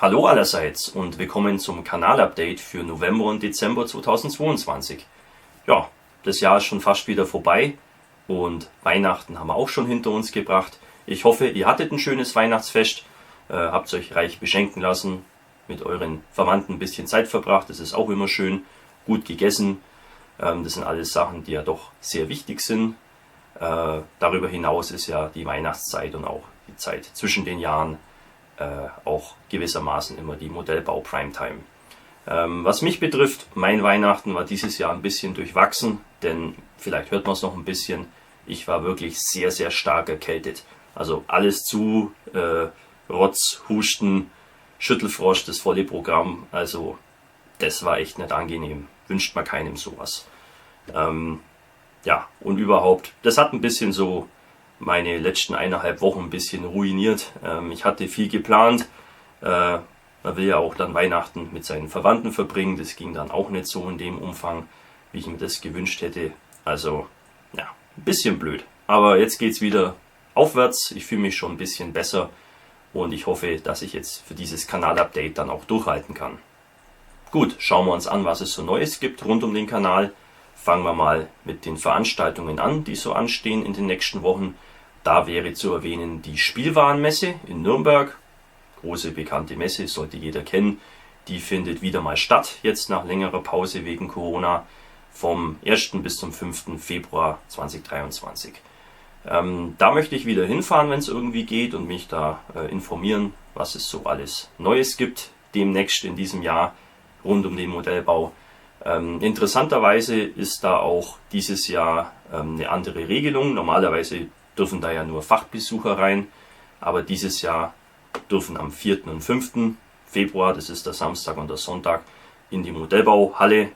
Hallo allerseits und willkommen zum Kanalupdate für November und Dezember 2022. Ja, das Jahr ist schon fast wieder vorbei und Weihnachten haben wir auch schon hinter uns gebracht. Ich hoffe, ihr hattet ein schönes Weihnachtsfest, habt euch reich beschenken lassen, mit euren Verwandten ein bisschen Zeit verbracht, das ist auch immer schön, gut gegessen. Das sind alles Sachen, die ja doch sehr wichtig sind. Darüber hinaus ist ja die Weihnachtszeit und auch die Zeit zwischen den Jahren auch gewissermaßen immer die Modellbau Primetime. Was mich betrifft, mein Weihnachten war dieses Jahr ein bisschen durchwachsen, denn vielleicht hört man es noch ein bisschen, ich war wirklich sehr, sehr stark erkältet. Also alles zu, Rotz, Husten, Schüttelfrost, das volle Programm, also das war echt nicht angenehm, wünscht man keinem sowas. Ja, und überhaupt, das hat ein bisschen so meine letzten 1,5 Wochen ein bisschen ruiniert. Ich hatte viel geplant. Man will ja auch dann Weihnachten mit seinen Verwandten verbringen. Das ging dann auch nicht so in dem Umfang, wie ich mir das gewünscht hätte. Also, ja, ein bisschen blöd. Aber jetzt geht's wieder aufwärts. Ich fühle mich schon ein bisschen besser und ich hoffe, dass ich jetzt für dieses Kanalupdate dann auch durchhalten kann. Gut, schauen wir uns an, was es so Neues gibt rund um den Kanal. Fangen wir mal mit den Veranstaltungen an, die so anstehen in den nächsten Wochen. Da wäre zu erwähnen die Spielwarenmesse in Nürnberg. Große bekannte Messe, sollte jeder kennen. Die findet wieder mal statt, jetzt nach längerer Pause wegen Corona, vom 1. bis zum 5. Februar 2023. Da möchte ich wieder hinfahren, wenn es irgendwie geht und mich da informieren, was es so alles Neues gibt, demnächst in diesem Jahr rund um den Modellbau. Interessanterweise ist da auch dieses Jahr eine andere Regelung. Normalerweise dürfen da ja nur Fachbesucher rein, aber dieses Jahr dürfen am 4. und 5. Februar, das ist der Samstag und der Sonntag, in die Modellbauhalle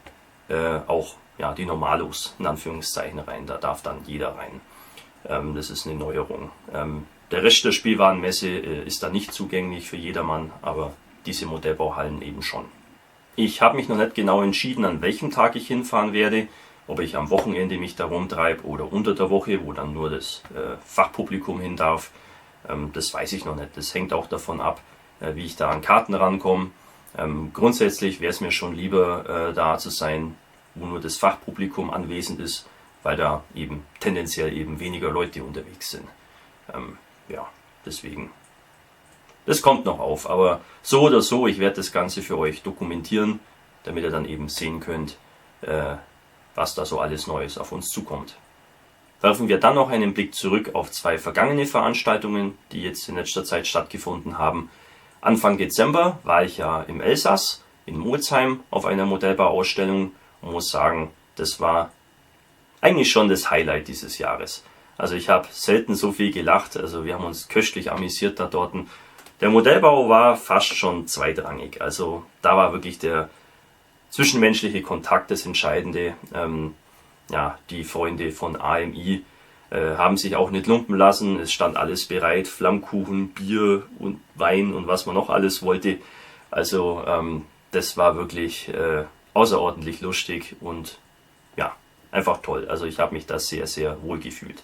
auch ja, die Normalos in Anführungszeichen rein. Da darf dann jeder rein. Das ist eine Neuerung. Der Rest der Spielwarenmesse ist da nicht zugänglich für jedermann, aber diese Modellbauhallen eben schon. Ich habe mich noch nicht genau entschieden, an welchem Tag ich hinfahren werde, ob ich am Wochenende mich da rumtreibe oder unter der Woche, wo dann nur das Fachpublikum hin darf. Das weiß ich noch nicht. Das hängt auch davon ab, wie ich da an Karten rankomme. Grundsätzlich wäre es mir schon lieber, da zu sein, wo nur das Fachpublikum anwesend ist, weil da eben tendenziell eben weniger Leute unterwegs sind. Ja, deswegen. Das kommt noch auf, aber so oder so, ich werde das Ganze für euch dokumentieren, damit ihr dann eben sehen könnt, was da so alles Neues auf uns zukommt. Werfen wir dann noch einen Blick zurück auf 2 vergangene Veranstaltungen, die jetzt in letzter Zeit stattgefunden haben. Anfang Dezember war ich ja im Elsass, in Molsheim, auf einer Modellbauausstellung und muss sagen, das war eigentlich schon das Highlight dieses Jahres. Also ich habe selten so viel gelacht, also wir haben uns köstlich amüsiert da dort. Der Modellbau war fast schon zweitrangig, also da war wirklich der zwischenmenschliche Kontakt das Entscheidende. Ja, die Freunde von AMI haben sich auch nicht lumpen lassen, es stand alles bereit, Flammkuchen, Bier und Wein und was man noch alles wollte. Also das war wirklich außerordentlich lustig und ja, einfach toll. Also ich habe mich da sehr, sehr wohl gefühlt.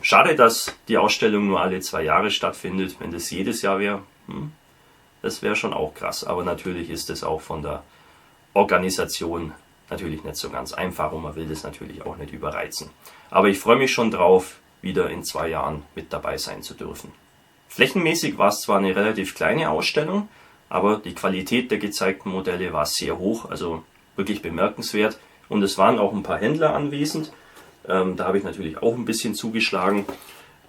Schade, dass die Ausstellung nur alle 2 Jahre stattfindet. Wenn das jedes Jahr wäre, das wäre schon auch krass. Aber natürlich ist es auch von der Organisation natürlich nicht so ganz einfach und man will das natürlich auch nicht überreizen. Aber ich freue mich schon drauf, wieder in 2 Jahren mit dabei sein zu dürfen. Flächenmäßig war es zwar eine relativ kleine Ausstellung, aber die Qualität der gezeigten Modelle war sehr hoch, also wirklich bemerkenswert. Und es waren auch ein paar Händler anwesend. Da habe ich natürlich auch ein bisschen zugeschlagen.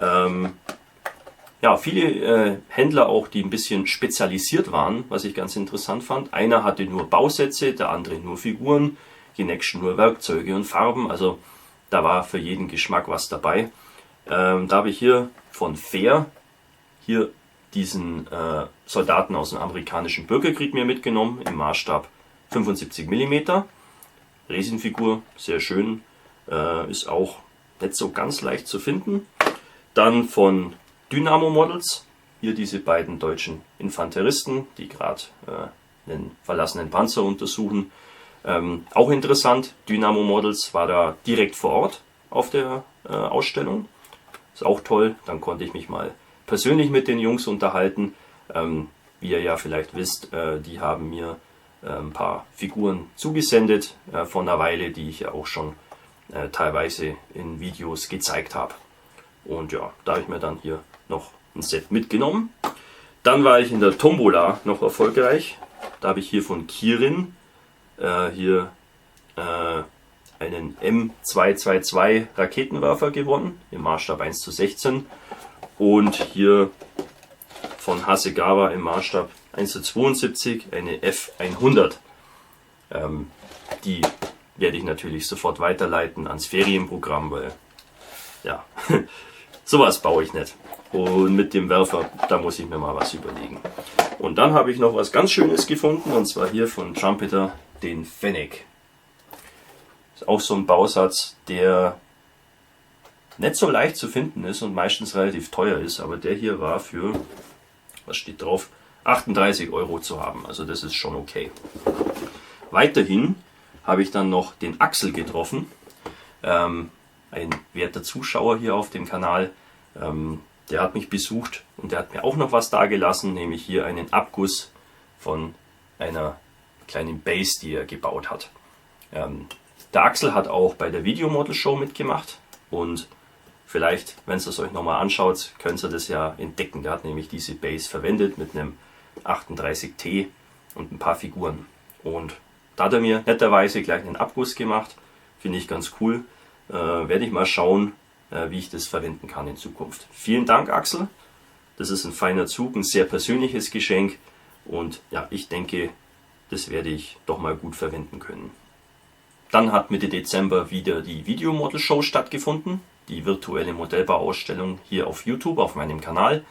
Ja, viele Händler auch, die ein bisschen spezialisiert waren, was ich ganz interessant fand. Einer hatte nur Bausätze, der andere nur Figuren, die nächsten nur Werkzeuge und Farben. Also da war für jeden Geschmack was dabei. Da habe ich hier von Fair hier diesen Soldaten aus dem amerikanischen Bürgerkrieg mir mitgenommen, im Maßstab 75 mm. Riesenfigur, sehr schön. Ist auch nicht so ganz leicht zu finden. Dann von Dynamo Models, hier diese beiden deutschen Infanteristen, die gerade einen verlassenen Panzer untersuchen. Auch interessant, Dynamo Models war da direkt vor Ort auf der Ausstellung. Ist auch toll, dann konnte ich mich mal persönlich mit den Jungs unterhalten. wie ihr ja vielleicht wisst, die haben mir ein paar Figuren zugesendet vor einer Weile, die ich ja auch schon teilweise in Videos gezeigt habe. Und ja, da habe ich mir dann hier noch ein Set mitgenommen. Dann war ich in der Tombola noch erfolgreich. Da habe ich hier von Kirin hier einen M222 Raketenwerfer gewonnen, im Maßstab 1:16. Und hier von Hasegawa im Maßstab 1:72 eine F100. Die werde ich natürlich sofort weiterleiten ans Ferienprogramm, weil ja, sowas baue ich nicht. Und mit dem Werfer, da muss ich mir mal was überlegen. Und dann habe ich noch was ganz Schönes gefunden, und zwar hier von Trumpeter den Fennec. Ist auch so ein Bausatz, der nicht so leicht zu finden ist und meistens relativ teuer ist, aber der hier war für, was steht drauf, 38 € zu haben. Also das ist schon okay. Weiterhin habe ich dann noch den Axel getroffen, ein werter Zuschauer hier auf dem Kanal. Der hat mich besucht und der hat mir auch noch was dagelassen, nämlich hier einen Abguss von einer kleinen Base, die er gebaut hat. Der Axel hat auch bei der Videomodel Show mitgemacht und vielleicht, wenn ihr es euch nochmal anschaut, könnt ihr das ja entdecken. Der hat nämlich diese Base verwendet mit einem 38T und ein paar Figuren. Und da hat er mir netterweise gleich einen Abguss gemacht. Finde ich ganz cool. Werde ich mal schauen, wie ich das verwenden kann in Zukunft. Vielen Dank, Axel. Das ist ein feiner Zug, ein sehr persönliches Geschenk. Und ja, ich denke, das werde ich doch mal gut verwenden können. Dann hat Mitte Dezember wieder die Videomodel Show stattgefunden. Die virtuelle Modellbauausstellung hier auf YouTube, auf meinem Kanal.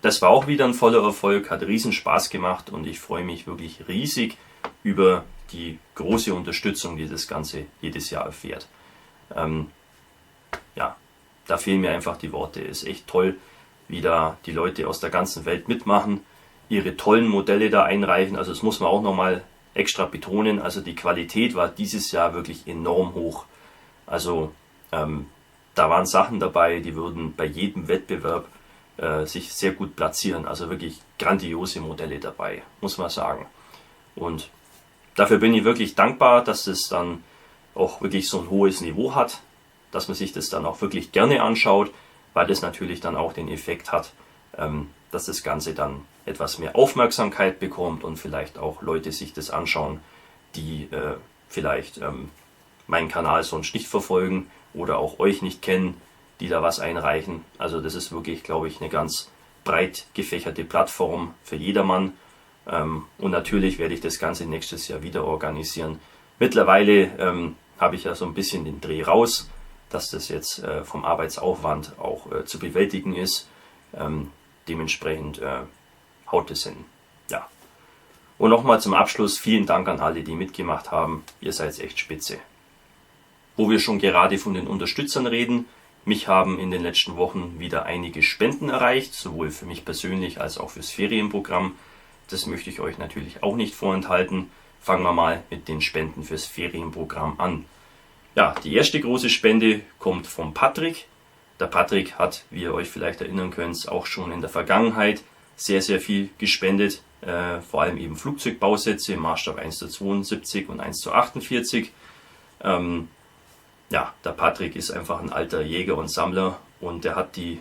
Das war auch wieder ein voller Erfolg, hat riesen Spaß gemacht und ich freue mich wirklich riesig über die große Unterstützung, die das Ganze jedes Jahr erfährt. Ja, da fehlen mir einfach die Worte. Es ist echt toll, wie da die Leute aus der ganzen Welt mitmachen, ihre tollen Modelle da einreichen. Also das muss man auch nochmal extra betonen. Also die Qualität war dieses Jahr wirklich enorm hoch. Also da waren Sachen dabei, die würden bei jedem Wettbewerb sich sehr gut platzieren. Also wirklich grandiose Modelle dabei, muss man sagen. Und dafür bin ich wirklich dankbar, dass es dann auch wirklich so ein hohes Niveau hat, dass man sich das dann auch wirklich gerne anschaut, weil das natürlich dann auch den Effekt hat, dass das Ganze dann etwas mehr Aufmerksamkeit bekommt und vielleicht auch Leute sich das anschauen, die vielleicht meinen Kanal sonst nicht verfolgen oder auch euch nicht kennen, die da was einreichen. Also das ist wirklich, glaube ich, eine ganz breit gefächerte Plattform für jedermann. Und natürlich werde ich das Ganze nächstes Jahr wieder organisieren. Mittlerweile habe ich ja so ein bisschen den Dreh raus, dass das jetzt vom Arbeitsaufwand auch zu bewältigen ist. Dementsprechend haut es hin. Ja. Und nochmal zum Abschluss vielen Dank an alle, die mitgemacht haben. Ihr seid echt spitze. Wo wir schon gerade von den Unterstützern reden, mich haben in den letzten Wochen wieder einige Spenden erreicht, sowohl für mich persönlich als auch fürs Ferienprogramm. Das möchte ich euch natürlich auch nicht vorenthalten. Fangen wir mal mit den Spenden fürs Ferienprogramm an. Ja, die erste große Spende kommt vom Patrick. Der Patrick hat, wie ihr euch vielleicht erinnern könnt, auch schon in der Vergangenheit sehr, sehr viel gespendet. Vor allem eben Flugzeugbausätze im Maßstab 1:72 und 1:48. Ja, der Patrick ist einfach ein alter Jäger und Sammler und der hat die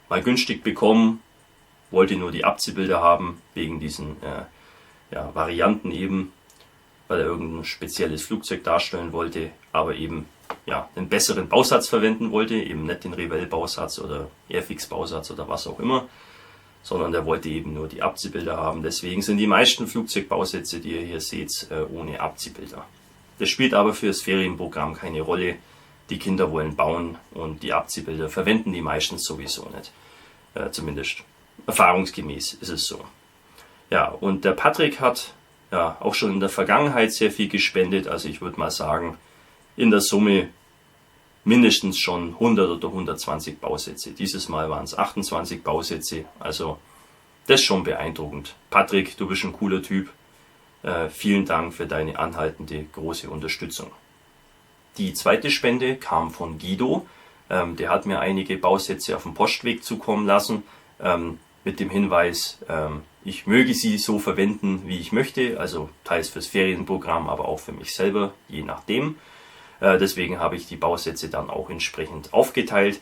mal günstig bekommen, wollte nur die Abziehbilder haben, wegen diesen Varianten eben, weil er irgendein spezielles Flugzeug darstellen wollte, aber eben ja, einen besseren Bausatz verwenden wollte, eben nicht den Revell-Bausatz oder Airfix-Bausatz oder was auch immer, sondern der wollte eben nur die Abziehbilder haben. Deswegen sind die meisten Flugzeugbausätze, die ihr hier seht, ohne Abziehbilder. Das spielt aber für das Ferienprogramm keine Rolle. Die Kinder wollen bauen und die Abziehbilder verwenden die meistens sowieso nicht. Zumindest erfahrungsgemäß ist es so. Ja, und der Patrick hat ja auch schon in der Vergangenheit sehr viel gespendet. Also ich würde mal sagen, in der Summe mindestens schon 100 oder 120 Bausätze. Dieses Mal waren es 28 Bausätze. Also das ist schon beeindruckend. Patrick, du bist ein cooler Typ. Vielen Dank für deine anhaltende große Unterstützung. Die zweite Spende kam von Guido. Der hat mir einige Bausätze auf dem Postweg zukommen lassen, mit dem Hinweis, ich möge sie so verwenden, wie ich möchte, also teils fürs Ferienprogramm, aber auch für mich selber, je nachdem. Deswegen habe ich die Bausätze dann auch entsprechend aufgeteilt.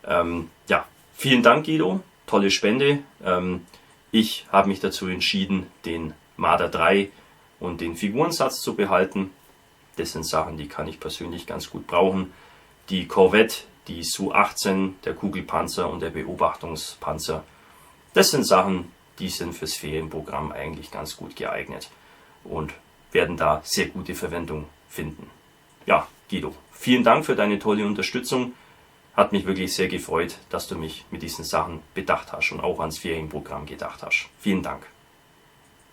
Ja, vielen Dank, Guido, tolle Spende. Ich habe mich dazu entschieden, den Marder 3 und den Figurensatz zu behalten. Das sind Sachen, die kann ich persönlich ganz gut brauchen. Die Corvette, die Su-18, der Kugelpanzer und der Beobachtungspanzer, das sind Sachen, die sind fürs Ferienprogramm eigentlich ganz gut geeignet und werden da sehr gute Verwendung finden. Ja, Guido, vielen Dank für deine tolle Unterstützung. Hat mich wirklich sehr gefreut, dass du mich mit diesen Sachen bedacht hast und auch ans Ferienprogramm gedacht hast. Vielen Dank.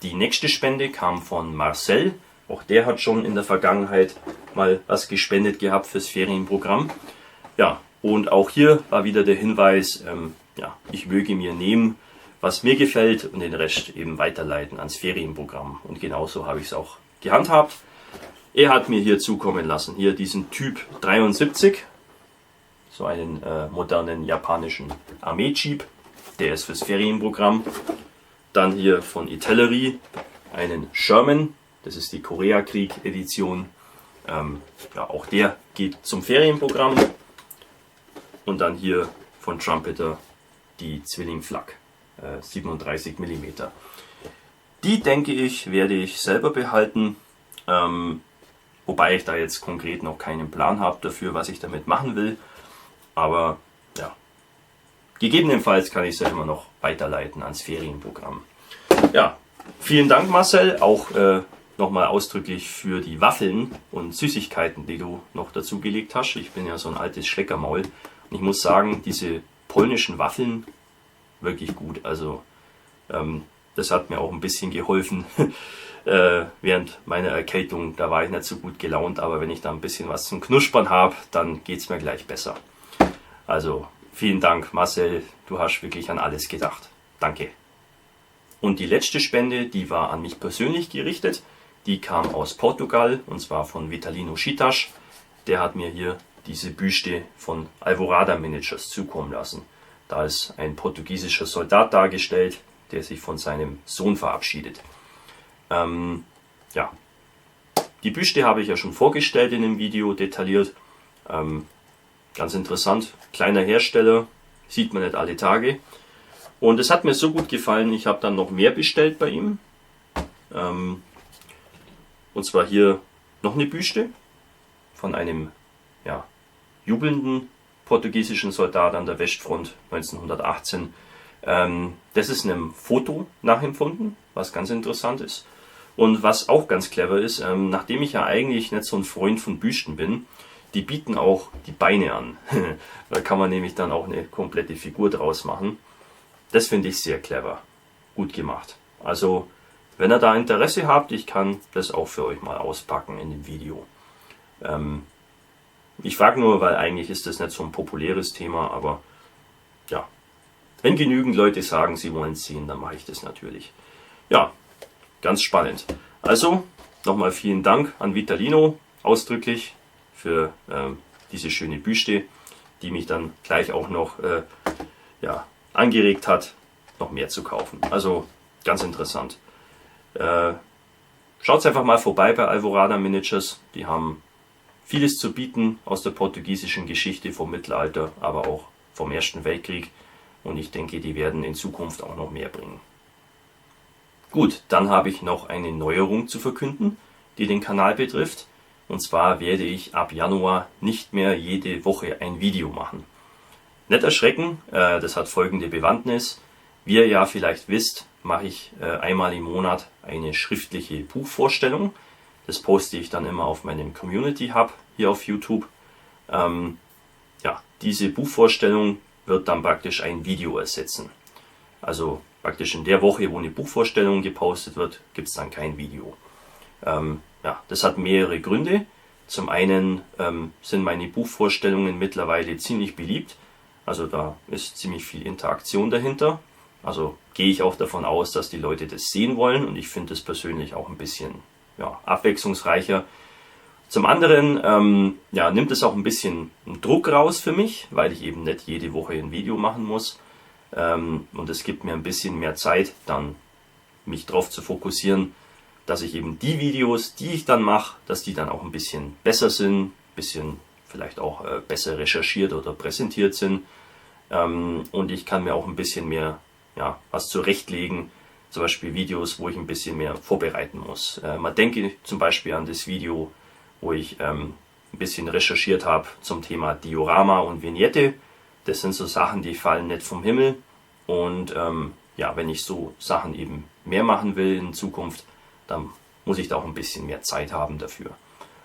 Die nächste Spende kam von Marcel. Auch der hat schon in der Vergangenheit mal was gespendet gehabt fürs Ferienprogramm. Ja, und auch hier war wieder der Hinweis, ich möge mir nehmen, was mir gefällt und den Rest eben weiterleiten ans Ferienprogramm. Und genauso habe ich es auch gehandhabt. Er hat mir hier zukommen lassen, hier diesen Typ 73, so einen modernen japanischen Armee-Jeep, der ist fürs Ferienprogramm. Dann hier von Itellerie einen Sherman, das ist die Koreakrieg-Edition. Auch der geht zum Ferienprogramm. Und dann hier von Trumpeter die Zwilling-Flak, 37 mm. Die, denke ich, werde ich selber behalten, wobei ich da jetzt konkret noch keinen Plan habe dafür, was ich damit machen will. Aber ja, gegebenenfalls kann ich es ja immer noch weiterleiten ans Ferienprogramm. Ja, vielen Dank, Marcel, auch nochmal ausdrücklich für die Waffeln und Süßigkeiten, die du noch dazu gelegt hast. Ich bin ja so ein altes Schleckermaul und ich muss sagen, diese polnischen Waffeln, wirklich gut. Also das hat mir auch ein bisschen geholfen während meiner Erkältung. Da war ich nicht so gut gelaunt, aber wenn ich da ein bisschen was zum Knuspern habe, dann geht es mir gleich besser. Also vielen Dank, Marcel, du hast wirklich an alles gedacht. Danke. Und die letzte Spende, die war an mich persönlich gerichtet. Die kam aus Portugal und zwar von Vitalino Chitas. Der hat mir hier diese Büste von Alvorada Miniatures zukommen lassen. Da ist ein portugiesischer Soldat dargestellt, der sich von seinem Sohn verabschiedet. Die Büste habe ich ja schon vorgestellt in dem Video detailliert. Ganz interessant, kleiner Hersteller, sieht man nicht alle Tage. Und es hat mir so gut gefallen, ich habe dann noch mehr bestellt bei ihm. Und zwar hier noch eine Büste von einem jubelnden portugiesischen Soldat an der Westfront 1918. Das ist einem Foto nachempfunden, was ganz interessant ist. Und was auch ganz clever ist, nachdem ich ja eigentlich nicht so ein Freund von Büsten bin, die bieten auch die Beine an. Da kann man nämlich dann auch eine komplette Figur draus machen. Das finde ich sehr clever. Gut gemacht. Also, wenn ihr da Interesse habt, ich kann das auch für euch mal auspacken in dem Video. Ich frage nur, weil eigentlich ist das nicht so ein populäres Thema, aber ja, wenn genügend Leute sagen, sie wollen es sehen, dann mache ich das natürlich. Ja, ganz spannend. Also, nochmal vielen Dank an Vitalino, ausdrücklich, für diese schöne Büste, die mich dann gleich auch noch angeregt hat, noch mehr zu kaufen. Also ganz interessant. Schaut einfach mal vorbei bei Alvorada Miniatures. Die haben vieles zu bieten aus der portugiesischen Geschichte vom Mittelalter, aber auch vom Ersten Weltkrieg. Und ich denke, die werden in Zukunft auch noch mehr bringen. Gut, dann habe ich noch eine Neuerung zu verkünden, die den Kanal betrifft. Und zwar werde ich ab Januar nicht mehr jede Woche ein Video machen. Nicht erschrecken, das hat folgende Bewandtnis. Wie ihr ja vielleicht wisst, mache ich einmal im Monat eine schriftliche Buchvorstellung. Das poste ich dann immer auf meinem Community Hub hier auf YouTube. Diese Buchvorstellung wird dann praktisch ein Video ersetzen. Also praktisch in der Woche, wo eine Buchvorstellung gepostet wird, gibt es dann kein Video. Das hat mehrere Gründe. Zum einen sind meine Buchvorstellungen mittlerweile ziemlich beliebt. Also da ist ziemlich viel Interaktion dahinter. Also gehe ich auch davon aus, dass die Leute das sehen wollen und ich finde es persönlich auch ein bisschen abwechslungsreicher. Zum anderen nimmt es auch ein bisschen Druck raus für mich, weil ich eben nicht jede Woche ein Video machen muss. Und es gibt mir ein bisschen mehr Zeit, dann mich darauf zu fokussieren, dass ich eben die Videos, die ich dann mache, dass die dann auch ein bisschen besser sind, ein bisschen vielleicht auch besser recherchiert oder präsentiert sind. Und ich kann mir auch ein bisschen mehr was zurechtlegen, zum Beispiel Videos, wo ich ein bisschen mehr vorbereiten muss. Man denke zum Beispiel an das Video, wo ich ein bisschen recherchiert habe zum Thema Diorama und Vignette. Das sind so Sachen, die fallen nicht vom Himmel. Und wenn ich so Sachen eben mehr machen will in Zukunft, dann muss ich da auch ein bisschen mehr Zeit haben dafür.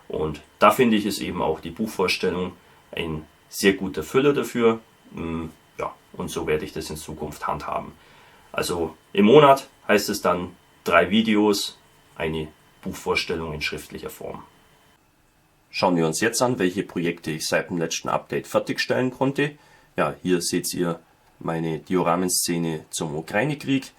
Und da finde ich es eben auch die Buchvorstellung ein sehr guter Füller dafür. Und so werde ich das in Zukunft handhaben. Also im Monat heißt es dann 3 Videos, eine Buchvorstellung in schriftlicher Form. Schauen wir uns jetzt an, welche Projekte ich seit dem letzten Update fertigstellen konnte. Ja, hier seht ihr meine Dioramenszene zum Ukraine-Krieg.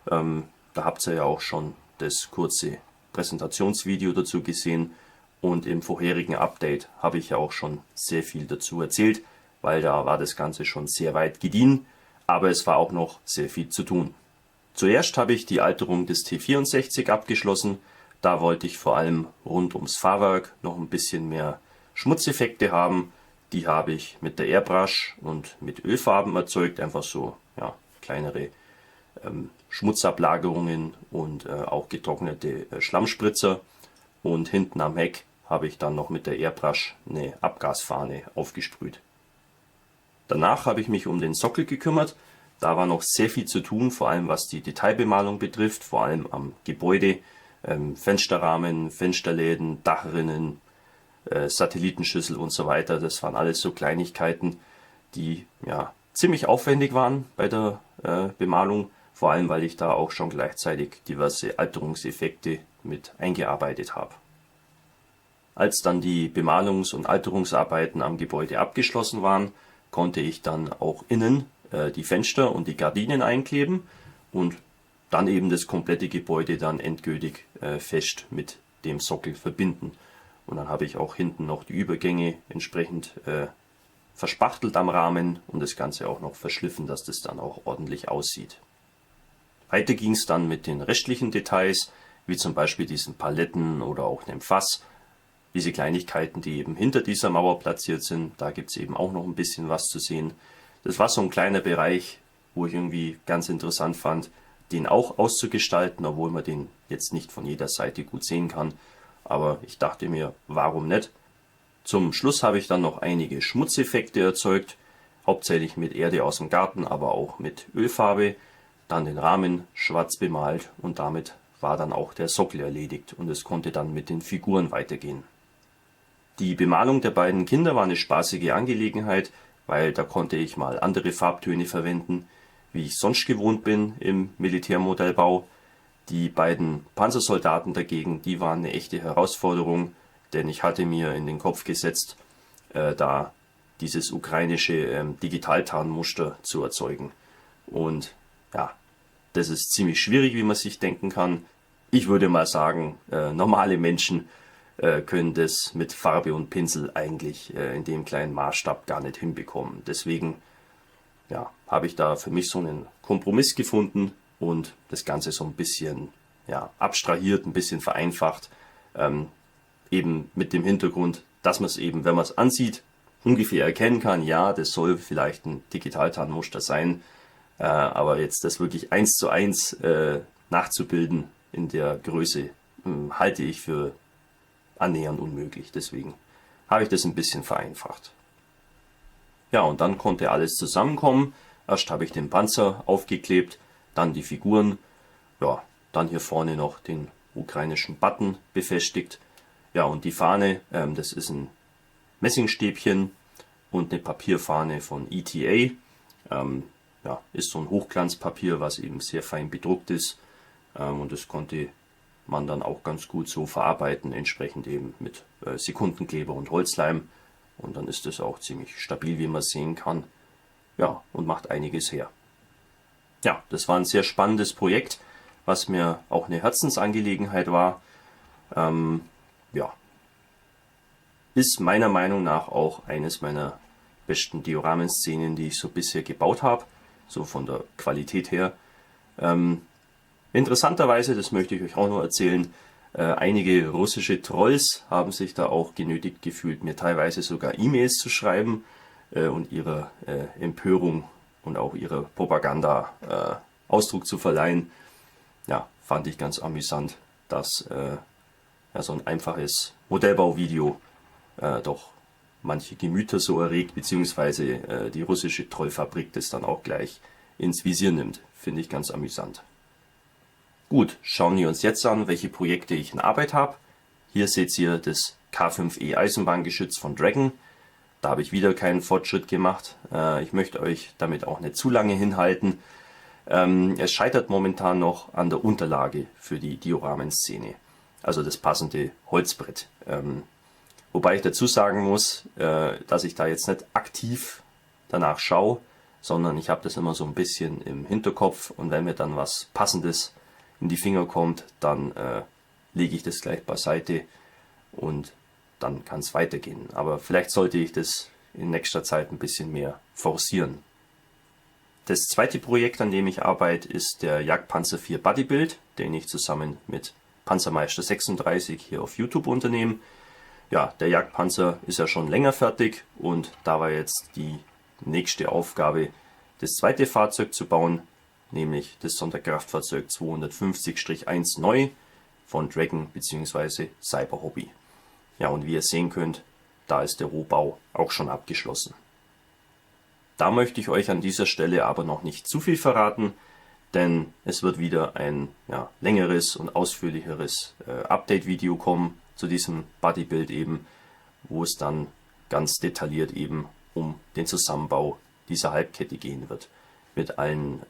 Da habt ihr ja auch schon das kurze Präsentationsvideo dazu gesehen. Und im vorherigen Update habe ich ja auch schon sehr viel dazu erzählt, weil da war das Ganze schon sehr weit gediehen, aber es war auch noch sehr viel zu tun. Zuerst habe ich die Alterung des T64 abgeschlossen. Da wollte ich vor allem rund ums Fahrwerk noch ein bisschen mehr Schmutzeffekte haben. Die habe ich mit der Airbrush und mit Ölfarben erzeugt, einfach so kleinere Schmutzablagerungen und auch getrocknete Schlammspritzer. Und hinten am Heck habe ich dann noch mit der Airbrush eine Abgasfahne aufgesprüht. Danach habe ich mich um den Sockel gekümmert. Da war noch sehr viel zu tun, vor allem was die Detailbemalung betrifft, vor allem am Gebäude, Fensterrahmen, Fensterläden, Dachrinnen, Satellitenschüssel und so weiter. Das waren alles so Kleinigkeiten, die ziemlich aufwendig waren bei der Bemalung, vor allem weil ich da auch schon gleichzeitig diverse Alterungseffekte mit eingearbeitet habe. Als dann die Bemalungs- und Alterungsarbeiten am Gebäude abgeschlossen waren, konnte ich dann auch innen die Fenster und die Gardinen einkleben und dann eben das komplette Gebäude dann endgültig fest mit dem Sockel verbinden. Und dann habe ich auch hinten noch die Übergänge entsprechend verspachtelt am Rahmen und das Ganze auch noch verschliffen, dass das dann auch ordentlich aussieht. Weiter ging es dann mit den restlichen Details, wie zum Beispiel diesen Paletten oder auch einem Fass. Diese Kleinigkeiten, die eben hinter dieser Mauer platziert sind, da gibt es eben auch noch ein bisschen was zu sehen. Das war so ein kleiner Bereich, wo ich irgendwie ganz interessant fand, den auch auszugestalten, obwohl man den jetzt nicht von jeder Seite gut sehen kann. Aber ich dachte mir, warum nicht? Zum Schluss habe ich dann noch einige Schmutzeffekte erzeugt, hauptsächlich mit Erde aus dem Garten, aber auch mit Ölfarbe. Dann den Rahmen schwarz bemalt und damit war dann auch der Sockel erledigt und es konnte dann mit den Figuren weitergehen. Die Bemalung der beiden Kinder war eine spaßige Angelegenheit, weil da konnte ich mal andere Farbtöne verwenden, wie ich sonst gewohnt bin im Militärmodellbau. Die beiden Panzersoldaten dagegen, die waren eine echte Herausforderung, denn ich hatte mir in den Kopf gesetzt, da dieses ukrainische Digitaltarnmuster zu erzeugen. Und das ist ziemlich schwierig, wie man sich denken kann. Ich würde mal sagen, normale Menschen können das mit Farbe und Pinsel eigentlich in dem kleinen Maßstab gar nicht hinbekommen. Deswegen habe ich da für mich so einen Kompromiss gefunden und das Ganze so ein bisschen abstrahiert, ein bisschen vereinfacht, eben mit dem Hintergrund, dass man es eben, wenn man es ansieht, ungefähr erkennen kann, ja, das soll vielleicht ein Digitaltarnmuster sein, aber jetzt das wirklich 1:1 nachzubilden in der Größe, halte ich für annähernd unmöglich. Deswegen habe ich das ein bisschen vereinfacht. Ja, und dann konnte alles zusammenkommen. Erst habe ich den Panzer aufgeklebt, dann die Figuren, dann hier vorne noch den ukrainischen Button befestigt. Ja, und die Fahne, das ist ein Messingstäbchen und eine Papierfahne von ETA. Ist so ein Hochglanzpapier, was eben sehr fein bedruckt ist. Und das konnte man dann auch ganz gut so verarbeiten, entsprechend eben mit Sekundenkleber und Holzleim. Und dann ist es auch ziemlich stabil, wie man sehen kann. Ja, und macht einiges her. Ja, das war ein sehr spannendes Projekt, was mir auch eine Herzensangelegenheit war. Ist meiner Meinung nach auch eines meiner besten Dioramenszenen, die ich so bisher gebaut habe, so von der Qualität her. Interessanterweise, das möchte ich euch auch noch erzählen, einige russische Trolls haben sich da auch genötigt gefühlt, mir teilweise sogar E-Mails zu schreiben und ihrer Empörung und auch ihrer Propaganda Ausdruck zu verleihen. Ja, fand ich ganz amüsant, dass ja, so ein einfaches Modellbauvideo doch manche Gemüter so erregt, beziehungsweise die russische Trollfabrik das dann auch gleich ins Visier nimmt. Finde ich ganz amüsant. Gut, schauen wir uns jetzt an, welche Projekte ich in Arbeit habe. Hier seht ihr das K5E Eisenbahngeschütz von Dragon. Da habe ich wieder keinen Fortschritt gemacht. Ich möchte euch damit auch nicht zu lange hinhalten. Es scheitert momentan noch an der Unterlage für die Dioramenszene, also das passende Holzbrett. Wobei ich dazu sagen muss, dass ich da jetzt nicht aktiv danach schaue, sondern ich habe das immer so ein bisschen im Hinterkopf und wenn mir dann was Passendes in die Finger kommt, dann lege ich das gleich beiseite und dann kann es weitergehen. Aber vielleicht sollte ich das in nächster Zeit ein bisschen mehr forcieren. Das zweite Projekt, an dem ich arbeite, ist der Jagdpanzer 4 Bodybuild, den ich zusammen mit Panzermeister 36 hier auf YouTube unternehme. Ja, der Jagdpanzer ist ja schon länger fertig und da war jetzt die nächste Aufgabe, das zweite Fahrzeug zu bauen, nämlich das Sonderkraftfahrzeug 250-1 neu von Dragon bzw. Cyber Hobby. Ja, und wie ihr sehen könnt, da ist der Rohbau auch schon abgeschlossen. Da möchte ich euch an dieser Stelle aber noch nicht zu viel verraten, denn es wird wieder ein längeres und ausführlicheres Update-Video kommen zu diesem Bodybuild eben, wo es dann ganz detailliert eben um den Zusammenbau dieser Halbkette gehen wird. Mit allen,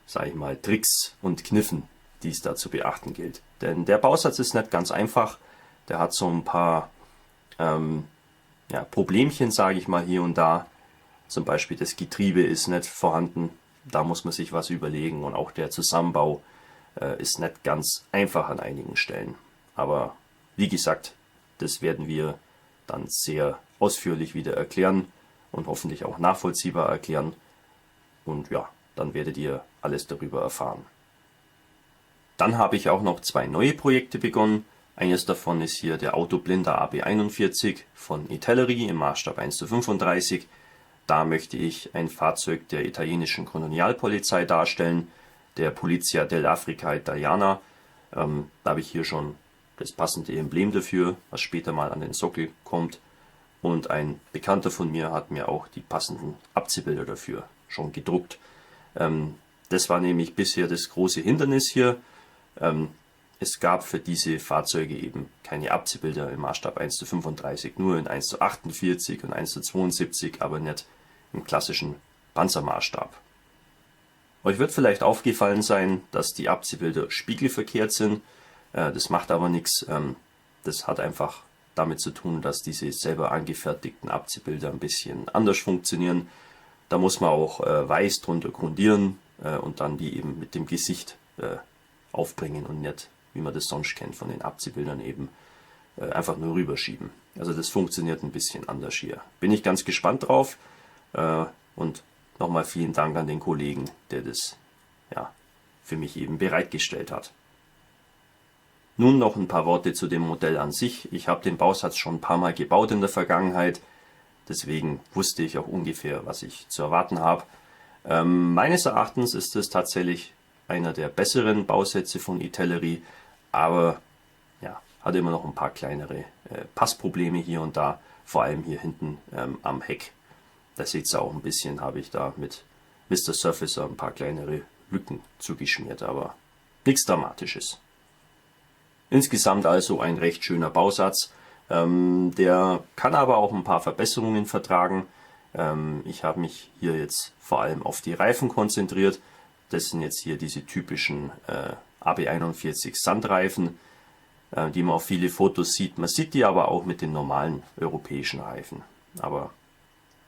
sage ich mal, Tricks und Kniffen, die es da zu beachten gilt. Denn der Bausatz ist nicht ganz einfach. Der hat so ein paar Problemchen, sage ich mal, hier und da. Zum Beispiel das Getriebe ist nicht vorhanden. Da muss man sich was überlegen. Und auch der Zusammenbau ist nicht ganz einfach an einigen Stellen. Aber wie gesagt, das werden wir dann sehr ausführlich wieder erklären und hoffentlich auch nachvollziehbar erklären. Und ja, dann werdet ihr alles darüber erfahren. Dann habe ich auch noch 2 neue Projekte begonnen. Eines davon ist hier der Autoblinder AB41 von Itellery im Maßstab 1:35. Da möchte ich ein Fahrzeug der italienischen Kolonialpolizei darstellen, der Polizia dell'Africa Italiana. Da habe ich hier schon das passende Emblem dafür, was später mal an den Sockel kommt. Und ein Bekannter von mir hat mir auch die passenden Abziehbilder dafür schon gedruckt. Das war nämlich bisher das große Hindernis hier. Es gab für diese Fahrzeuge eben keine Abziehbilder im Maßstab 1:35, nur in 1:48 und 1:72, aber nicht im klassischen Panzermaßstab. Euch wird vielleicht aufgefallen sein, dass die Abziehbilder spiegelverkehrt sind. Das macht aber nichts. Das hat einfach damit zu tun, dass diese selber angefertigten Abziehbilder ein bisschen anders funktionieren. Da muss man auch weiß drunter grundieren und dann die eben mit dem Gesicht aufbringen und nicht, wie man das sonst kennt, von den Abziehbildern eben einfach nur rüberschieben. Also das funktioniert ein bisschen anders hier. Bin ich ganz gespannt drauf und nochmal vielen Dank an den Kollegen, der das für mich eben bereitgestellt hat. Nun noch ein paar Worte zu dem Modell an sich. Ich habe den Bausatz schon ein paar Mal gebaut in der Vergangenheit, deswegen wusste ich auch ungefähr, was ich zu erwarten habe. Meines Erachtens ist es tatsächlich einer der besseren Bausätze von Itellery, aber hat immer noch ein paar kleinere Passprobleme hier und da, vor allem hier hinten am Heck. Da seht ihr auch ein bisschen, habe ich da mit Mr. Surfacer ein paar kleinere Lücken zugeschmiert, aber nichts Dramatisches. Insgesamt also ein recht schöner Bausatz. Der kann aber auch ein paar Verbesserungen vertragen. Ich habe mich hier jetzt vor allem auf die Reifen konzentriert. Das sind jetzt hier diese typischen AB41 Sandreifen, die man auf viele Fotos sieht. Man sieht die aber auch mit den normalen europäischen Reifen. Aber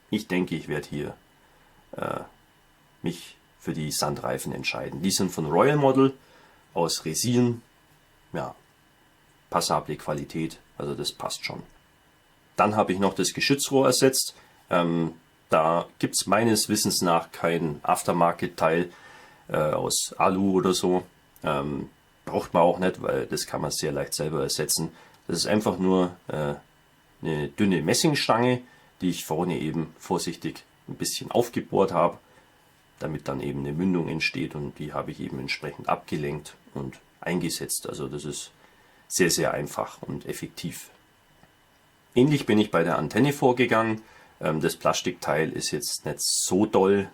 ich denke, ich werde hier mich für die Sandreifen entscheiden. Die sind von Royal Model aus Resin. Ja, passable Qualität, also das passt schon. Dann habe ich noch das Geschützrohr ersetzt. Da gibt es meines Wissens nach kein Aftermarket-Teil. aus Alu oder so. Braucht man auch nicht, weil das kann man sehr leicht selber ersetzen. Das ist einfach nur eine dünne Messingstange, die ich vorne eben vorsichtig ein bisschen aufgebohrt habe, damit dann eben eine Mündung entsteht, und die habe ich eben entsprechend abgelenkt und eingesetzt. Also das ist sehr, sehr einfach und effektiv. Ähnlich bin ich bei der Antenne vorgegangen. Das Plastikteil ist jetzt nicht so doll,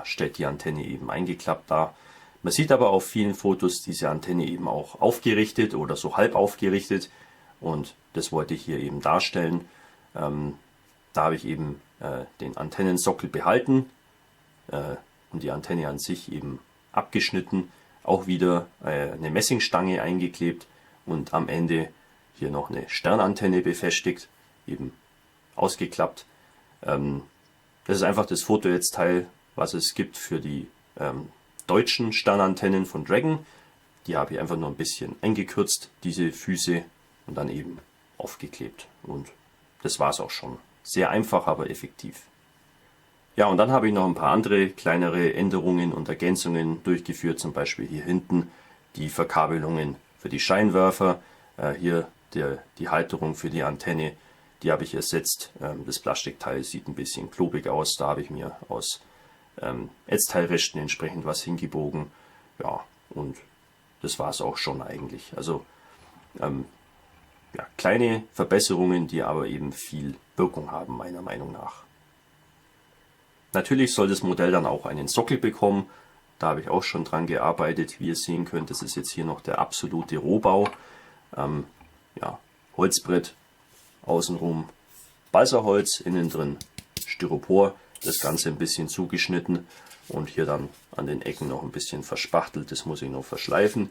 stellt die Antenne eben eingeklappt dar. Man sieht aber auf vielen Fotos diese Antenne eben auch aufgerichtet oder so halb aufgerichtet, und das wollte ich hier eben darstellen. Da habe ich eben den Antennensockel behalten und die Antenne an sich eben abgeschnitten, auch wieder eine Messingstange eingeklebt und am Ende hier noch eine Sternantenne befestigt, eben ausgeklappt. Das ist einfach das Fotonetzteil, was es gibt für die deutschen Sternantennen von Dragon. Die habe ich einfach nur ein bisschen eingekürzt, diese Füße, und dann eben aufgeklebt. Und das war es auch schon. Sehr einfach, aber effektiv. Ja, und dann habe ich noch ein paar andere kleinere Änderungen und Ergänzungen durchgeführt. Zum Beispiel hier hinten die Verkabelungen für die Scheinwerfer. Hier die Halterung für die Antenne, die habe ich ersetzt. Das Plastikteil sieht ein bisschen klobig aus. Da habe ich mir aus Ätzteilresten entsprechend was hingebogen. Ja, und das war es auch schon eigentlich. Also kleine Verbesserungen, die aber eben viel Wirkung haben, meiner Meinung nach. Natürlich soll das Modell dann auch einen Sockel bekommen. Da habe ich auch schon dran gearbeitet. Wie ihr sehen könnt, das ist jetzt hier noch der absolute Rohbau. Holzbrett, außenrum Balsaholz, innen drin Styropor, das Ganze ein bisschen zugeschnitten und hier dann an den Ecken noch ein bisschen verspachtelt. Das muss ich noch verschleifen.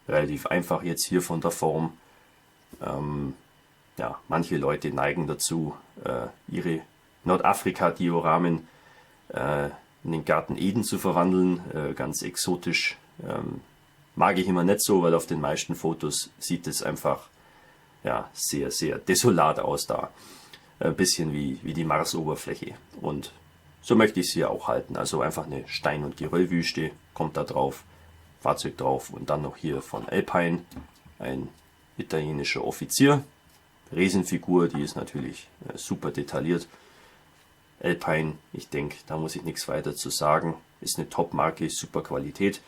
Relativ einfach jetzt hier von der Form. Manche Leute neigen dazu, ihre Nordafrika-Dioramen in den Garten Eden zu verwandeln, ganz exotisch. Mag ich immer nicht so, weil auf den meisten Fotos sieht es einfach sehr, sehr desolat aus da. Ein bisschen wie die Marsoberfläche. Und so möchte ich es hier auch halten. Also einfach eine Stein- und Geröllwüste kommt da drauf, Fahrzeug drauf, und dann noch hier von Alpine ein italienischer Offizier. Riesenfigur, die ist natürlich super detailliert. Alpine, ich denke, da muss ich nichts weiter zu sagen. Ist eine Top-Marke, super Qualität.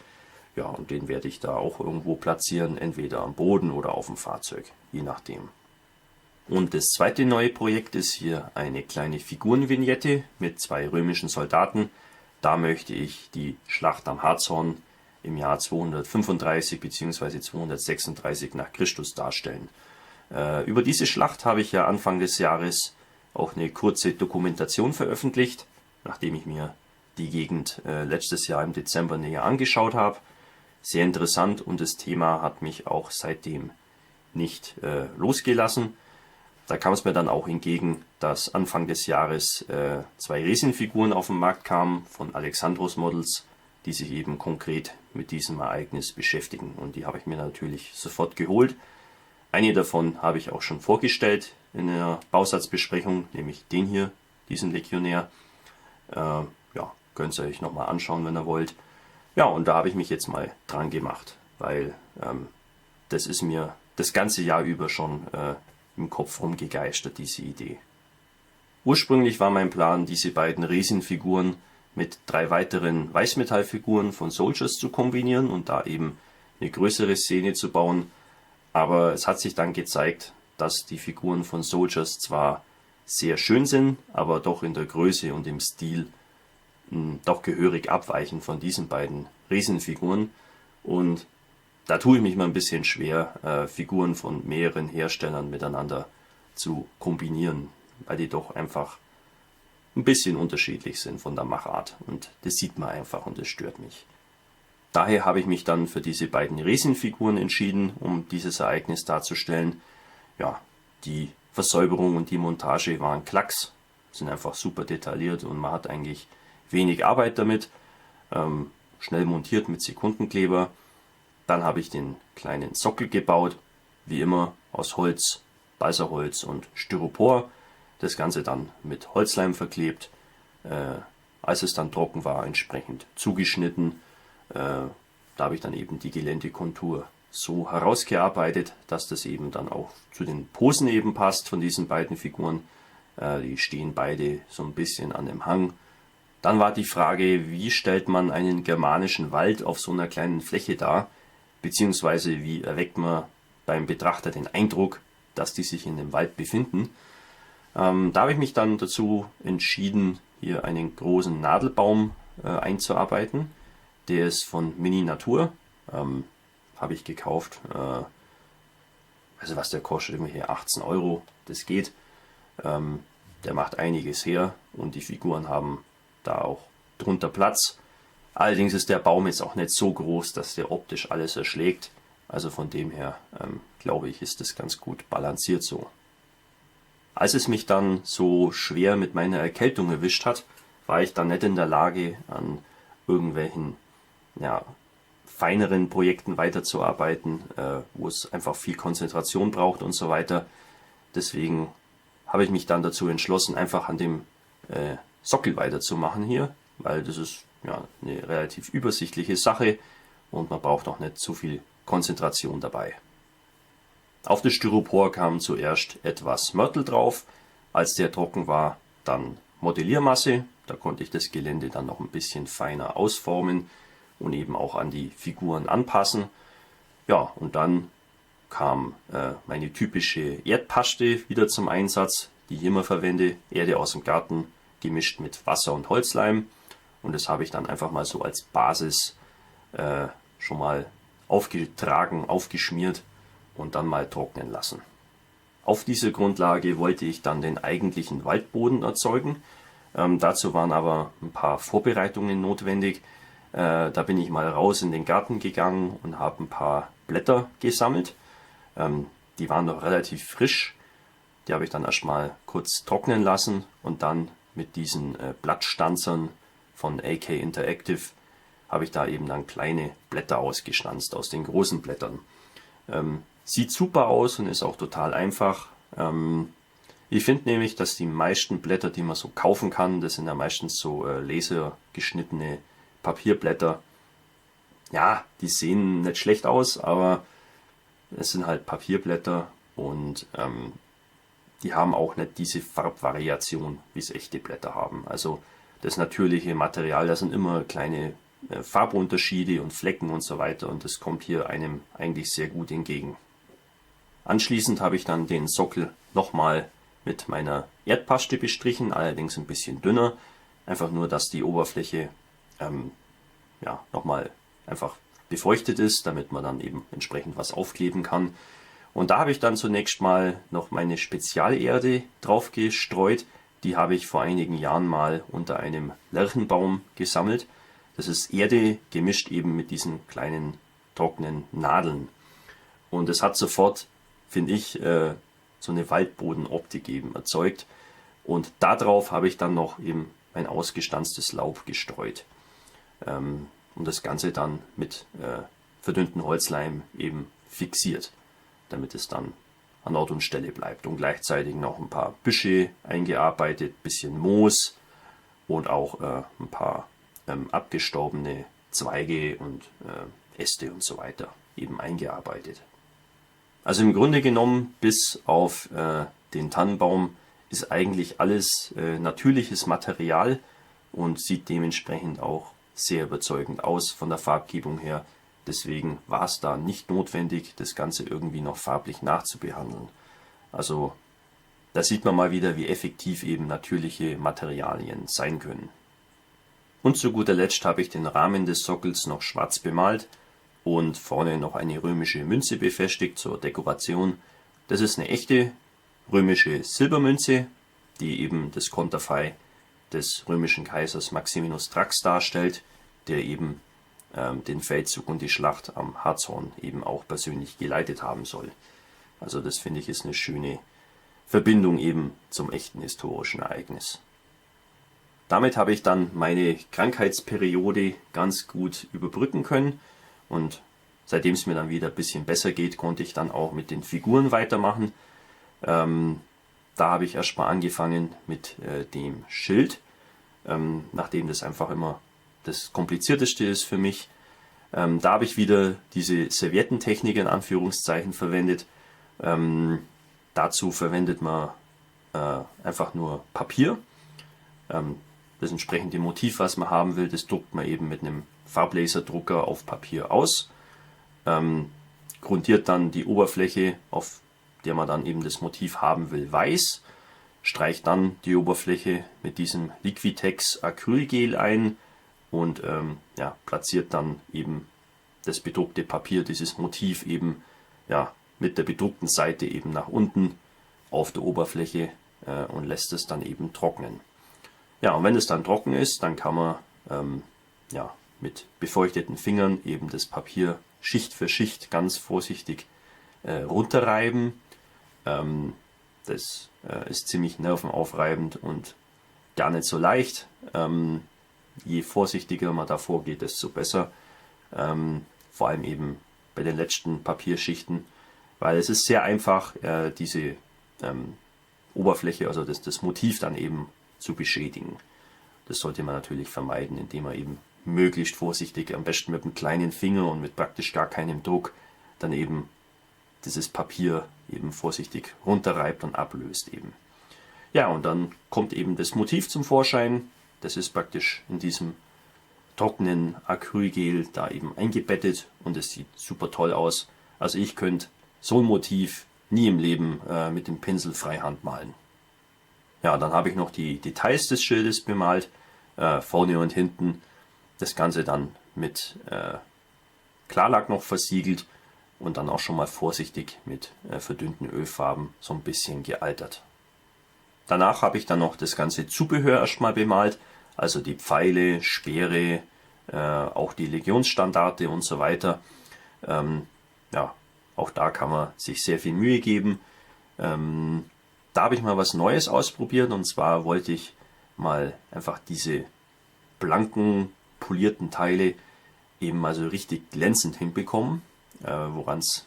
Ja, und den werde ich da auch irgendwo platzieren, entweder am Boden oder auf dem Fahrzeug, je nachdem. Und das zweite neue Projekt ist hier eine kleine Figurenvignette mit 2 römischen Soldaten. Da möchte ich die Schlacht am Harzhorn im Jahr 235 bzw. 236 nach Christus darstellen. Über diese Schlacht habe ich ja Anfang des Jahres auch eine kurze Dokumentation veröffentlicht, nachdem ich mir die Gegend letztes Jahr im Dezember näher angeschaut habe. Sehr interessant, und das Thema hat mich auch seitdem nicht losgelassen. Da kam es mir dann auch entgegen, dass Anfang des Jahres 2 Riesenfiguren auf den Markt kamen von Alexandros Models, die sich eben konkret mit diesem Ereignis beschäftigen. Und die habe ich mir natürlich sofort geholt. Eine davon habe ich auch schon vorgestellt in einer Bausatzbesprechung, nämlich den hier, diesen Legionär. Könnt ihr euch nochmal anschauen, wenn ihr wollt. Ja, und da habe ich mich jetzt mal dran gemacht, weil das ist mir das ganze Jahr über schon im Kopf rumgegeistert, diese Idee. Ursprünglich war mein Plan, diese beiden Riesenfiguren mit 3 weiteren Weißmetallfiguren von Soldiers zu kombinieren und da eben eine größere Szene zu bauen. Aber es hat sich dann gezeigt, dass die Figuren von Soldiers zwar sehr schön sind, aber doch in der Größe und im Stil doch gehörig abweichen von diesen beiden Riesenfiguren. Und da tue ich mich mal ein bisschen schwer, Figuren von mehreren Herstellern miteinander zu kombinieren, weil die doch einfach ein bisschen unterschiedlich sind von der Machart. Und das sieht man einfach und das stört mich. Daher habe ich mich dann für diese beiden Riesenfiguren entschieden, um dieses Ereignis darzustellen. Ja, die Versäuberung und die Montage waren Klacks, sind einfach super detailliert und man hat eigentlich wenig Arbeit damit. Schnell montiert mit Sekundenkleber. Dann habe ich den kleinen Sockel gebaut, wie immer aus Holz, Balsaholz und Styropor. Das Ganze dann mit Holzleim verklebt. als es dann trocken war, entsprechend zugeschnitten. Da habe ich dann eben die Geländekontur so herausgearbeitet, dass das eben dann auch zu den Posen eben passt von diesen beiden Figuren. Die stehen beide so ein bisschen an dem Hang. Dann war die Frage, wie stellt man einen germanischen Wald auf so einer kleinen Fläche dar, beziehungsweise wie erweckt man beim Betrachter den Eindruck, dass die sich in dem Wald befinden. Da habe ich mich dann dazu entschieden, hier einen großen Nadelbaum einzuarbeiten. Der ist von Mini Natur, habe ich gekauft. Also was der kostet, immer hier 18 Euro, das geht. Der macht einiges her und die Figuren haben da auch drunter Platz. Allerdings ist der Baum jetzt auch nicht so groß, dass der optisch alles erschlägt. Also von dem her glaube ich, ist das ganz gut balanciert so. Als es mich dann so schwer mit meiner Erkältung erwischt hat, war ich dann nicht in der Lage, an irgendwelchen feineren Projekten weiterzuarbeiten, wo es einfach viel Konzentration braucht und so weiter. Deswegen habe ich mich dann dazu entschlossen, einfach an dem Sockel weiterzumachen hier, weil das ist eine relativ übersichtliche Sache und man braucht auch nicht zu viel Konzentration dabei. Auf das Styropor kam zuerst etwas Mörtel drauf, als der trocken war, dann Modelliermasse, da konnte ich das Gelände dann noch ein bisschen feiner ausformen und eben auch an die Figuren anpassen. Ja, und dann kam meine typische Erdpaste wieder zum Einsatz, die ich immer verwende, Erde aus dem Garten, gemischt mit Wasser und Holzleim. Und das habe ich dann einfach mal so als Basis schon mal aufgetragen, aufgeschmiert und dann mal trocknen lassen. Auf diese Grundlage wollte ich dann den eigentlichen Waldboden erzeugen. Dazu waren aber ein paar Vorbereitungen notwendig. Da bin ich mal raus in den Garten gegangen und habe ein paar Blätter gesammelt. Die waren noch relativ frisch. Die habe ich dann erstmal kurz trocknen lassen und dann mit diesen Blattstanzern von AK Interactive habe ich da eben dann kleine Blätter ausgestanzt aus den großen Blättern. Sieht super aus und ist auch total einfach. Ich finde nämlich, dass die meisten Blätter, die man so kaufen kann, das sind ja meistens so lasergeschnittene Papierblätter. Ja, die sehen nicht schlecht aus, aber es sind halt Papierblätter und die haben auch nicht diese Farbvariation, wie es echte Blätter haben. Also das natürliche Material, da sind immer kleine Farbunterschiede und Flecken und so weiter und das kommt hier einem eigentlich sehr gut entgegen. Anschließend habe ich dann den Sockel nochmal mit meiner Erdpaste bestrichen, allerdings ein bisschen dünner. Einfach nur, dass die Oberfläche nochmal einfach befeuchtet ist, damit man dann eben entsprechend was aufkleben kann. Und da habe ich dann zunächst mal noch meine Spezialerde drauf gestreut. Die habe ich vor einigen Jahren mal unter einem Lärchenbaum gesammelt. Das ist Erde gemischt eben mit diesen kleinen trockenen Nadeln. Und es hat sofort, finde ich, so eine Waldbodenoptik eben erzeugt. Und darauf habe ich dann noch eben mein ausgestanztes Laub gestreut. Und das Ganze dann mit verdünnten Holzleim eben fixiert, damit es dann an Ort und Stelle bleibt. Und gleichzeitig noch ein paar Büsche eingearbeitet, bisschen Moos und auch ein paar abgestorbene Zweige und Äste und so weiter eben eingearbeitet. Also im Grunde genommen, bis auf den Tannenbaum, ist eigentlich alles natürliches Material und sieht dementsprechend auch sehr überzeugend aus von der Farbgebung her. Deswegen war es da nicht notwendig, das Ganze irgendwie noch farblich nachzubehandeln. Also da sieht man mal wieder, wie effektiv eben natürliche Materialien sein können. Und zu guter Letzt habe ich den Rahmen des Sockels noch schwarz bemalt und vorne noch eine römische Münze befestigt zur Dekoration. Das ist eine echte römische Silbermünze, die eben das Konterfei des römischen Kaisers Maximinus Thrax darstellt, der eben den Feldzug und die Schlacht am Harzhorn eben auch persönlich geleitet haben soll. Also das finde ich ist eine schöne Verbindung eben zum echten historischen Ereignis. Damit habe ich dann meine Krankheitsperiode ganz gut überbrücken können und seitdem es mir dann wieder ein bisschen besser geht, konnte ich dann auch mit den Figuren weitermachen. Da habe ich erstmal angefangen mit dem Schild. nachdem das einfach immer das Komplizierteste ist für mich. Da habe ich wieder diese Serviettentechnik in Anführungszeichen verwendet. Dazu verwendet man einfach nur Papier. Das entsprechende Motiv, was man haben will, das druckt man eben mit einem Farblaserdrucker auf Papier aus. Grundiert dann die Oberfläche, auf der man dann eben das Motiv haben will, weiß. Streicht dann die Oberfläche mit diesem Liquitex Acrylgel ein und platziert dann eben das bedruckte Papier, dieses Motiv eben mit der bedruckten Seite eben nach unten auf der Oberfläche und lässt es dann eben trocknen. Ja, und wenn es dann trocken ist, dann kann man mit befeuchteten Fingern eben das Papier Schicht für Schicht ganz vorsichtig runterreiben. Das ist ziemlich nervenaufreibend und gar nicht so leicht. Je vorsichtiger man da vorgeht, desto besser. Vor allem eben bei den letzten Papierschichten, weil es ist sehr einfach, diese Oberfläche, also das Motiv dann eben zu beschädigen. Das sollte man natürlich vermeiden, indem man eben möglichst vorsichtig, am besten mit einem kleinen Finger und mit praktisch gar keinem Druck, dann eben dieses Papier eben vorsichtig runterreibt und ablöst eben. Ja, und dann kommt eben das Motiv zum Vorschein. Das ist praktisch in diesem trockenen Acrylgel da eben eingebettet und es sieht super toll aus. Also ich könnte so ein Motiv nie im Leben mit dem Pinsel freihand malen. Ja, dann habe ich noch die Details des Schildes bemalt, vorne und hinten. Das Ganze dann mit Klarlack noch versiegelt und dann auch schon mal vorsichtig mit verdünnten Ölfarben so ein bisschen gealtert. Danach habe ich dann noch das ganze Zubehör erstmal bemalt, also die Pfeile, Speere, auch die Legionsstandarte und so weiter. Auch da kann man sich sehr viel Mühe geben. Da habe ich mal was Neues ausprobiert und zwar wollte ich mal einfach diese blanken, polierten Teile eben mal so richtig glänzend hinbekommen, woran es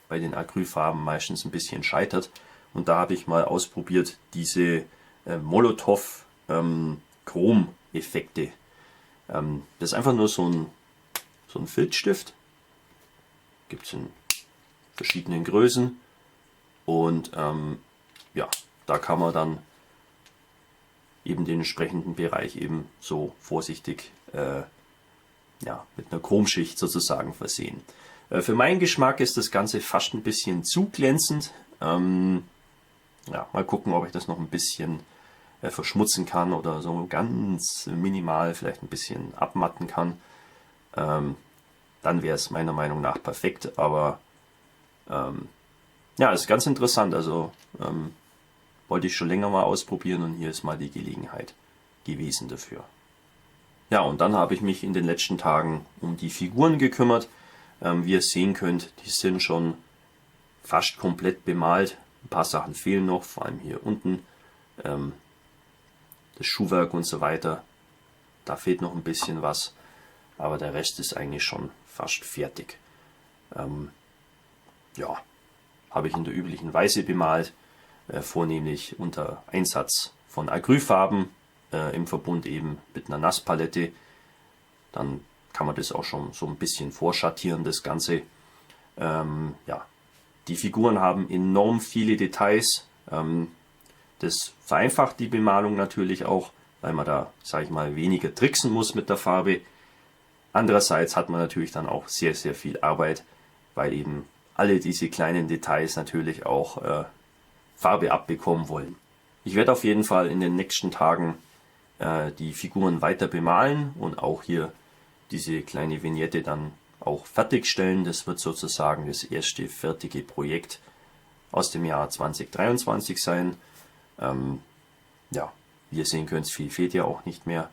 bei den Acrylfarben meistens ein bisschen scheitert. Und da habe ich mal ausprobiert, diese Molotow Chrom-Effekte. Das ist einfach nur so ein Filzstift. Gibt es in verschiedenen Größen. Und da kann man dann eben den entsprechenden Bereich eben so vorsichtig mit einer Chromschicht sozusagen versehen. Für meinen Geschmack ist das Ganze fast ein bisschen zu glänzend. Mal gucken, ob ich das noch ein bisschen verschmutzen kann oder so ganz minimal vielleicht ein bisschen abmatten kann. Dann wäre es meiner Meinung nach perfekt, aber ist ganz interessant. Also wollte ich schon länger mal ausprobieren und hier ist mal die Gelegenheit gewesen dafür. Ja, und dann habe ich mich in den letzten Tagen um die Figuren gekümmert. Wie ihr sehen könnt, die sind schon fast komplett bemalt. Ein paar Sachen fehlen noch, vor allem hier unten. Das Schuhwerk und so weiter. Da fehlt noch ein bisschen was. Aber der Rest ist eigentlich schon fast fertig. Habe ich in der üblichen Weise bemalt. Vornehmlich unter Einsatz von Acrylfarben im Verbund eben mit einer Nasspalette. Dann kann man das auch schon so ein bisschen vorschattieren, das Ganze. Die Figuren haben enorm viele Details. Das vereinfacht die Bemalung natürlich auch, weil man da, sage ich mal, weniger tricksen muss mit der Farbe. Andererseits hat man natürlich dann auch sehr, sehr viel Arbeit, weil eben alle diese kleinen Details natürlich auch Farbe abbekommen wollen. Ich werde auf jeden Fall in den nächsten Tagen die Figuren weiter bemalen und auch hier diese kleine Vignette dann auch fertigstellen. Das wird sozusagen das erste fertige Projekt aus dem Jahr 2023 sein. Wie ihr sehen könnt, viel fehlt ja auch nicht mehr.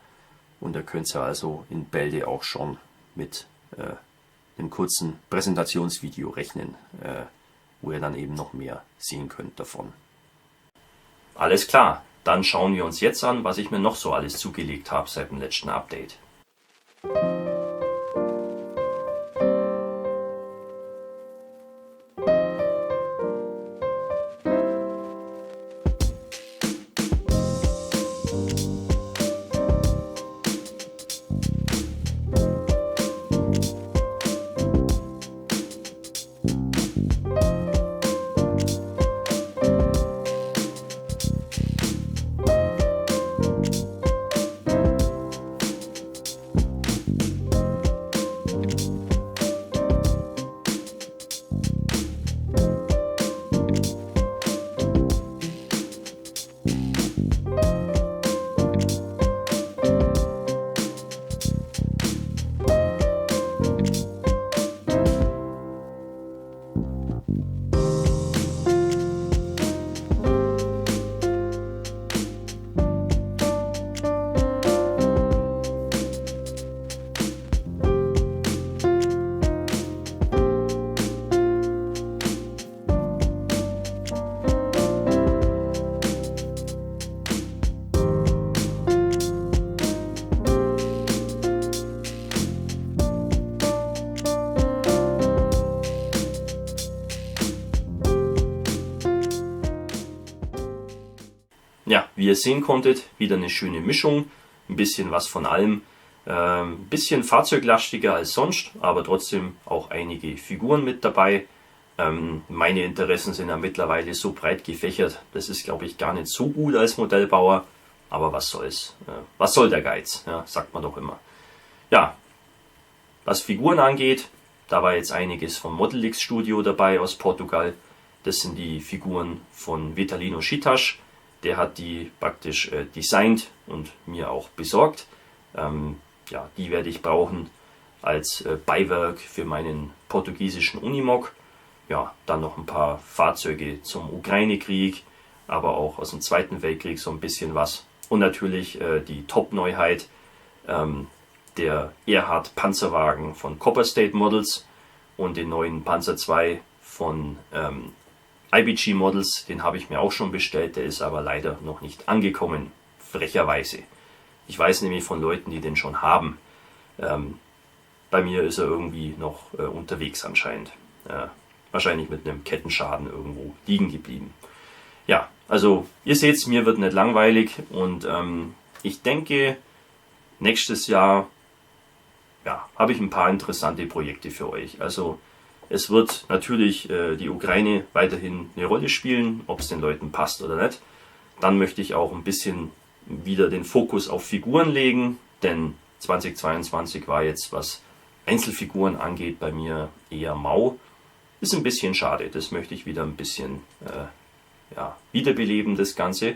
Und da könnt ihr also in Bälde auch schon mit einem kurzen Präsentationsvideo rechnen, wo ihr dann eben noch mehr sehen könnt davon. Alles klar, dann schauen wir uns jetzt an, was ich mir noch so alles zugelegt habe seit dem letzten Update. wie ihr sehen konntet, wieder eine schöne Mischung, ein bisschen was von allem, ein bisschen fahrzeuglastiger als sonst, aber trotzdem auch einige Figuren mit dabei. Meine Interessen sind ja mittlerweile so breit gefächert, das ist, glaube ich, gar nicht so gut als Modellbauer, aber was soll's. Was soll der Geiz, ja, sagt man doch immer. Ja, was Figuren angeht, da war jetzt einiges vom Modellix Studio dabei aus Portugal. Das sind die Figuren von Vitalino Chitas. Der hat die praktisch designt und mir auch besorgt. Ja, die werde ich brauchen als Beiwerk für meinen portugiesischen Unimog. Ja, dann noch ein paar Fahrzeuge zum Ukraine-Krieg, aber auch aus dem Zweiten Weltkrieg so ein bisschen was. Und natürlich die Top-Neuheit, der Erhard Panzerwagen von Copper State Models und den neuen Panzer II von IBG Models. Den habe ich mir auch schon bestellt, der ist aber leider noch nicht angekommen, frecherweise. Ich weiß nämlich von Leuten, die den schon haben. Bei mir ist er irgendwie noch unterwegs anscheinend. Wahrscheinlich mit einem Kettenschaden irgendwo liegen geblieben. Ja, also ihr seht, mir wird nicht langweilig und ich denke, nächstes Jahr ja, habe ich ein paar interessante Projekte für euch. Also es wird natürlich die Ukraine weiterhin eine Rolle spielen, ob es den Leuten passt oder nicht. Dann möchte ich auch ein bisschen wieder den Fokus auf Figuren legen, denn 2022 war jetzt, was Einzelfiguren angeht, bei mir eher mau. Ist ein bisschen schade, das möchte ich wieder ein bisschen ja, wiederbeleben, das Ganze.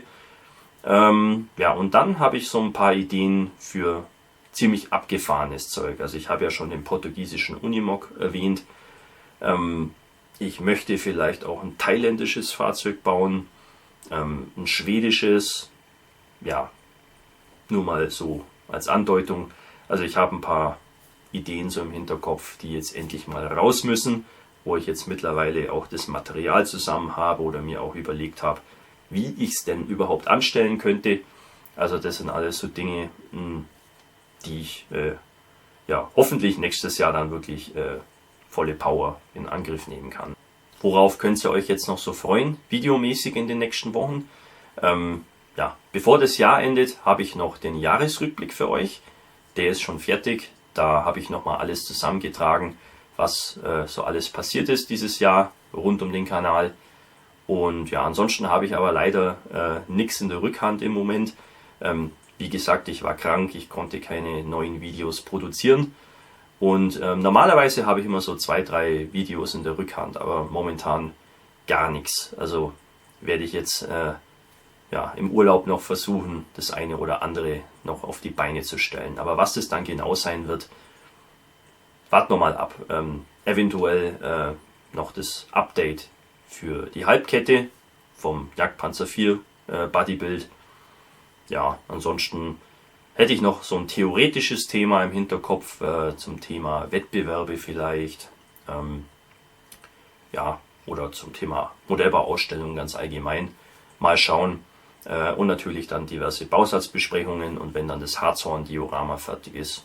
Ja, und dann habe ich so ein paar Ideen für ziemlich abgefahrenes Zeug. Also ich habe ja schon den portugiesischen Unimog erwähnt. Ich möchte vielleicht auch ein thailändisches Fahrzeug bauen, ein schwedisches, ja, nur mal so als Andeutung. Also ich habe ein paar Ideen so im Hinterkopf, die jetzt endlich mal raus müssen, wo ich jetzt mittlerweile auch das Material zusammen habe oder mir auch überlegt habe, wie ich es denn überhaupt anstellen könnte. Also das sind alles so Dinge, die ich ja, hoffentlich nächstes Jahr dann wirklich volle Power in Angriff nehmen kann. Worauf könnt ihr euch jetzt noch so freuen, videomäßig in den nächsten Wochen? Ja, bevor das Jahr endet, habe ich noch den Jahresrückblick für euch. Der ist schon fertig. Da habe ich nochmal alles zusammengetragen, was so alles passiert ist dieses Jahr rund um den Kanal. Und ja, ansonsten habe ich aber leider nichts in der Rückhand im Moment. Wie gesagt, ich war krank, ich konnte keine neuen Videos produzieren. Und normalerweise habe ich immer so 2, 3 Videos in der Rückhand, aber momentan gar nichts. Also werde ich jetzt ja, im Urlaub noch versuchen, das eine oder andere noch auf die Beine zu stellen. Aber was das dann genau sein wird, warten wir mal ab. Eventuell noch das Update für die Halbkette vom Jagdpanzer IV Bodybuild. Ja, ansonsten hätte ich noch so ein theoretisches Thema im Hinterkopf zum Thema Wettbewerbe vielleicht. Ja, oder zum Thema Modellbauausstellung ganz allgemein. Mal schauen. Und natürlich dann diverse Bausatzbesprechungen und wenn dann das Harzhorn-Diorama fertig ist,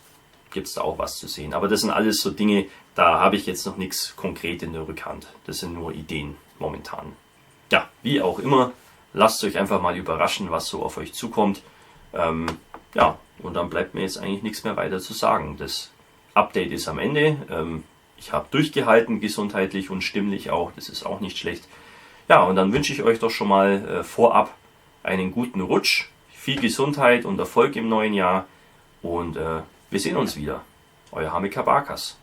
gibt es da auch was zu sehen. Aber das sind alles so Dinge, da habe ich jetzt noch nichts konkret in der Rückhand. Das sind nur Ideen momentan. Ja, wie auch immer, lasst euch einfach mal überraschen, was so auf euch zukommt. Ja, und dann bleibt mir jetzt eigentlich nichts mehr weiter zu sagen. Das Update ist am Ende. Ich habe durchgehalten, gesundheitlich und stimmlich auch. Das ist auch nicht schlecht. Ja, und dann wünsche ich euch doch schon mal vorab einen guten Rutsch, viel Gesundheit und Erfolg im neuen Jahr und wir sehen uns wieder. Euer Hamika Barkas.